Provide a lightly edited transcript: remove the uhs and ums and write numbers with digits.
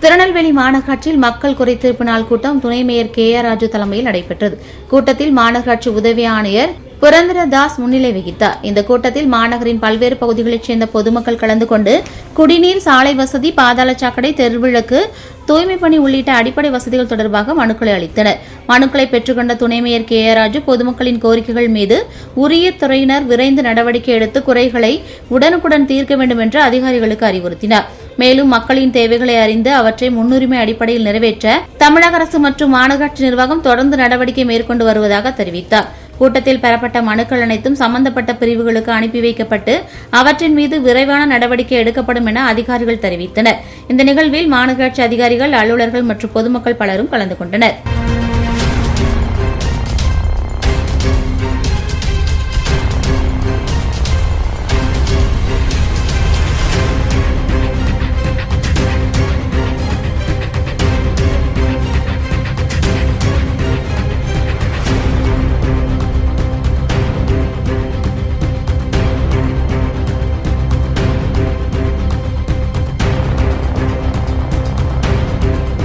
திருநெல்வேலி மாநகராட்சியில் மக்கள் குறைதீர்ப்பு நாள் கூட்டம் துணை மேயர் KR ராஜு தலைமையில் நடைபெற்றது. கூட்டத்தில் மாநகராட்சி உதவி ஆணையர் புரந்தரதாஸ் முன்னிலை வகித்தார். இந்த கூட்டத்தில் மாநகரின் பல்வேறு பகுதிகளைச் சேர்ந்த பொதுமக்கள் கலந்து கொண்டு குடிநீர், சாலை வசதி, பாதாள சாக்கடை, தெருவிளக்கு, தூய்மை பணி உள்ளிட்ட அடிப்படை வசதிகள் தொடர்பாக மனுக்களை அளித்தனர். மனுக்களை பெற்றுக்கொண்ட துணை மேயர் KR ராஜு பொதுமக்களின் கோரிக்கைகள் மீது உரிய துறையினர் விரைந்து நடவடிக்கை எடுத்து குறைகளை உடனுக்குடன் தீர்க்க வேண்டும் என்று அதிகாரிகளுக்கு அறிவுறுத்தினார். மேலும் மக்களின் தேவைகளை அறிந்து அவற்றை முன்னுரிமை அடிப்படையில் நிறைவேற்ற தமிழக அரசு மற்றும் மாநகராட்சி நிர்வாகம் தொடர்ந்து நடவடிக்கை மேற்கொண்டு வருவதாக தெரிவித்தார். கூட்டத்தில் பெறப்பட்ட மனுக்கள் அனைத்தும் சம்பந்தப்பட்ட பிரிவுகளுக்கு அனுப்பி வைக்கப்பட்டு அவற்றின் மீது விரைவான நடவடிக்கை எடுக்கப்படும் என அதிகாரிகள் தெரிவித்தனர். இந்த நிகழ்வில் மாநகராட்சி அதிகாரிகள், அலுவலர்கள் மற்றும் பொதுமக்கள் பலரும் கலந்து கொண்டனர்.